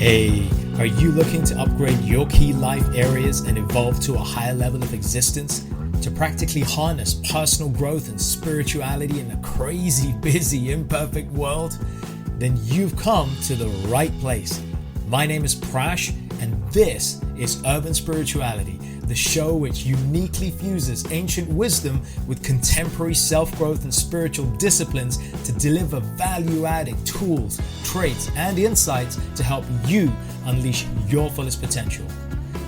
Hey, are you looking to upgrade your key life areas and evolve to a higher level of existence? To practically harness personal growth and spirituality in a crazy, busy, imperfect world? Then you've come to the right place. My name is Prash, and this is Urban Spirituality, the show which uniquely fuses ancient wisdom with contemporary self-growth and spiritual disciplines to deliver value-adding tools, traits, and insights to help you unleash your fullest potential.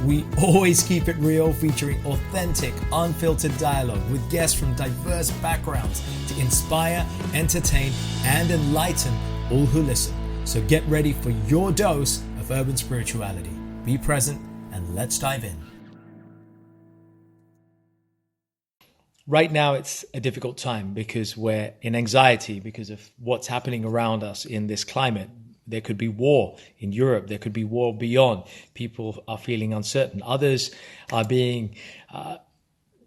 We always keep it real, featuring authentic, unfiltered dialogue with guests from diverse backgrounds to inspire, entertain, and enlighten all who listen. So get ready for your dose of urban spirituality. Be present and let's dive in. Right now, it's a difficult time because we're in anxiety because of what's happening around us in this climate. There could be war in Europe. There could be war beyond. People are feeling uncertain. Others are being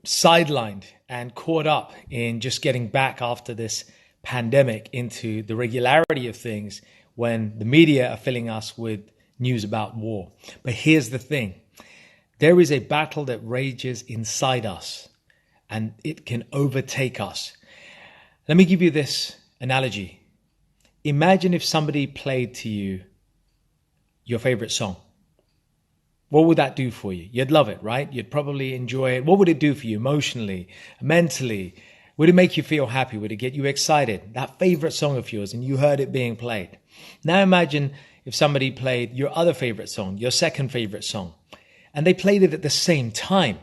sidelined and caught up in just getting back after this pandemic into the regularity of things when the media are filling us with news about war. But here's the thing. There is a battle that rages inside us, and it can overtake us. Let me give you this analogy. Imagine if somebody played to you your favorite song. What would that do for you? You'd love it, right? You'd probably enjoy it. What would it do for you emotionally, mentally? Would it make you feel happy? Would it get you excited? That favorite song of yours, and you heard it being played. Now imagine if somebody played your other favorite song, your second favorite song, and they played it at the same time,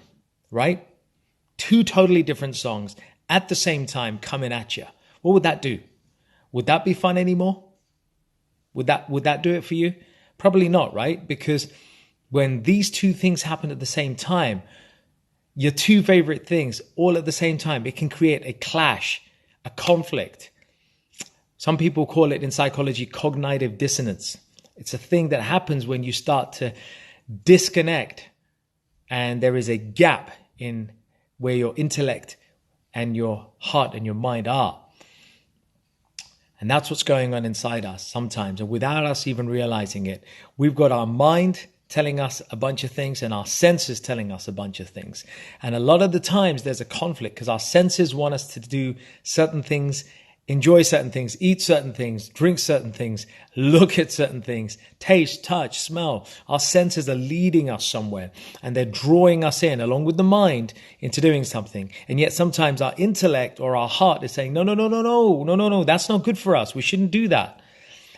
right? Two totally different songs at the same time coming at you. What would that do? Would that be fun anymore? Would that do it for you? Probably not, right? Because when these two things happen at the same time, your two favorite things all at the same time, it can create a clash, a conflict. Some people call it in psychology cognitive dissonance. It's a thing that happens when you start to disconnect and there is a gap in where your intellect and your heart and your mind are. And that's what's going on inside us sometimes. And without us even realizing it, we've got our mind telling us a bunch of things and our senses telling us a bunch of things. And a lot of the times there's a conflict because our senses want us to do certain things, enjoy certain things, eat certain things, drink certain things, look at certain things, taste, touch, smell. Our senses are leading us somewhere and they're drawing us in along with the mind into doing something. And yet sometimes our intellect or our heart is saying, no, that's not good for us. We shouldn't do that.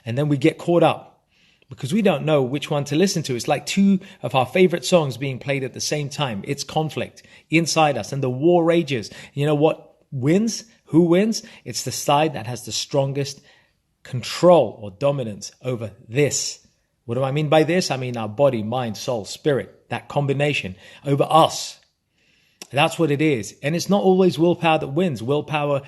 And then we get caught up because we don't know which one to listen to. It's like two of our favorite songs being played at the same time. It's conflict inside us and the war rages. You know what wins? Who wins? It's the side that has the strongest control or dominance over this. What do I mean by this? I mean our body, mind, soul, spirit, that combination over us. That's what it is. And it's not always willpower that wins. Willpower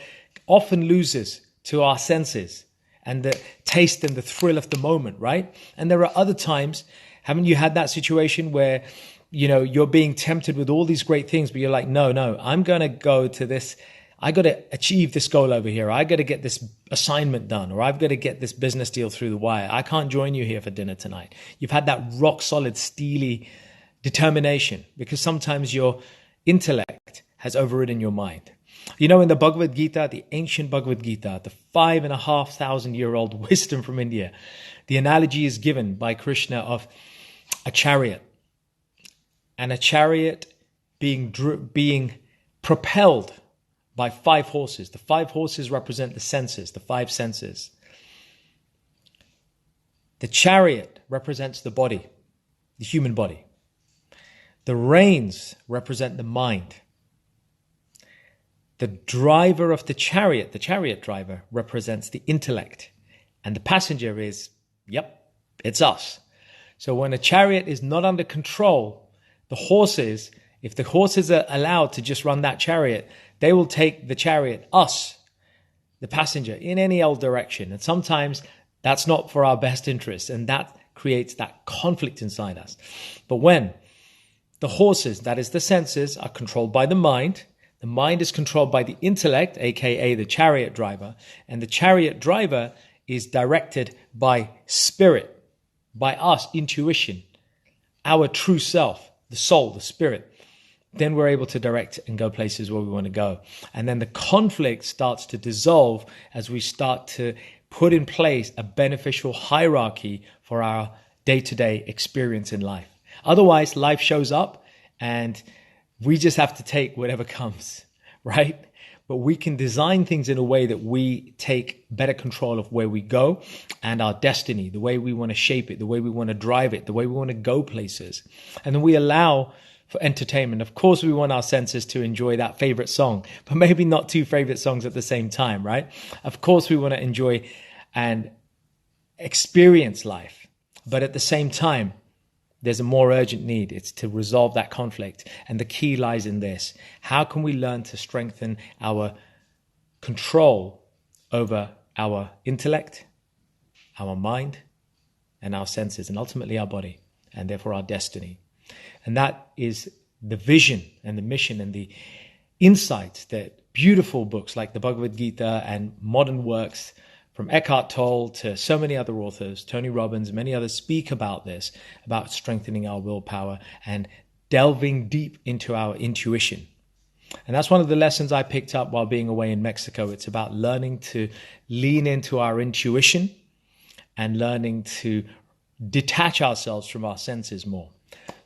often loses to our senses and the taste and the thrill of the moment, right? And there are other times, haven't you had that situation where, you know, you're being tempted with all these great things, but you're like, no, I'm going to go to this. I got to achieve this goal over here. I got to get this assignment done, or I've got to get this business deal through the wire. I can't join you here for dinner tonight. You've had that rock solid, steely determination because sometimes your intellect has overridden your mind. You know, in the Bhagavad Gita, the ancient Bhagavad Gita, the 5,500-year-old wisdom from India, the analogy is given by Krishna of a chariot and a chariot being propelled by 5 horses. The 5 horses represent the senses, the 5 senses. The chariot represents the body, the human body. The reins represent the mind. The driver of the chariot driver, represents the intellect. And the passenger is, it's us. So when a chariot is not under control, if the horses are allowed to just run that chariot, they will take the chariot, us, the passenger, in any old direction. And sometimes that's not for our best interest. And that creates that conflict inside us. But when the horses, that is the senses, are controlled by the mind is controlled by the intellect, aka the chariot driver. And the chariot driver is directed by spirit, by us, intuition, our true self, the soul, the spirit, then we're able to direct and go places where we want to go. And then the conflict starts to dissolve as we start to put in place a beneficial hierarchy for our day-to-day experience in life. Otherwise, life shows up and we just have to take whatever comes, right? But we can design things in a way that we take better control of where we go and our destiny, the way we want to shape it, the way we want to drive it, the way we want to go places. And then we allow for entertainment. Of course, we want our senses to enjoy that favorite song, but maybe not two favorite songs at the same time, right? Of course, we want to enjoy and experience life, but at the same time, there's a more urgent need. It's to resolve that conflict. And the key lies in this. How can we learn to strengthen our control over our intellect, our mind, and our senses, and ultimately our body, and therefore our destiny? And that is the vision and the mission and the insights that beautiful books like the Bhagavad Gita and modern works from Eckhart Tolle to so many other authors, Tony Robbins, many others speak about this, about strengthening our willpower and delving deep into our intuition. And that's one of the lessons I picked up while being away in Mexico. It's about learning to lean into our intuition and learning to detach ourselves from our senses more.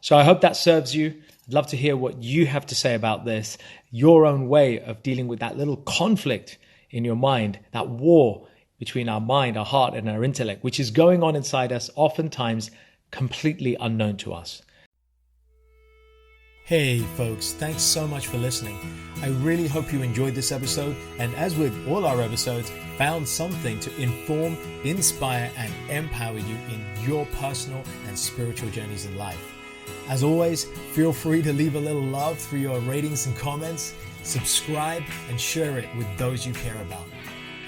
So I hope that serves you. I'd love to hear what you have to say about this, your own way of dealing with that little conflict in your mind, that war between our mind, our heart, and our intellect, which is going on inside us, oftentimes completely unknown to us. Hey folks, thanks so much for listening. I really hope you enjoyed this episode, and as with all our episodes, found something to inform, inspire, and empower you in your personal and spiritual journeys in life. As always, feel free to leave a little love through your ratings and comments, subscribe, and share it with those you care about.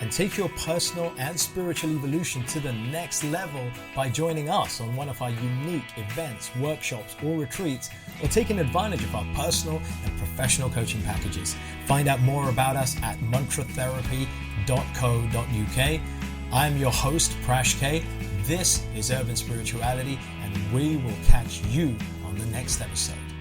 And take your personal and spiritual evolution to the next level by joining us on one of our unique events, workshops, or retreats, or taking advantage of our personal and professional coaching packages. Find out more about us at mantratherapy.co.uk. I'm your host, Prash K. This is Urban Spirituality, and we will catch you on the next episode.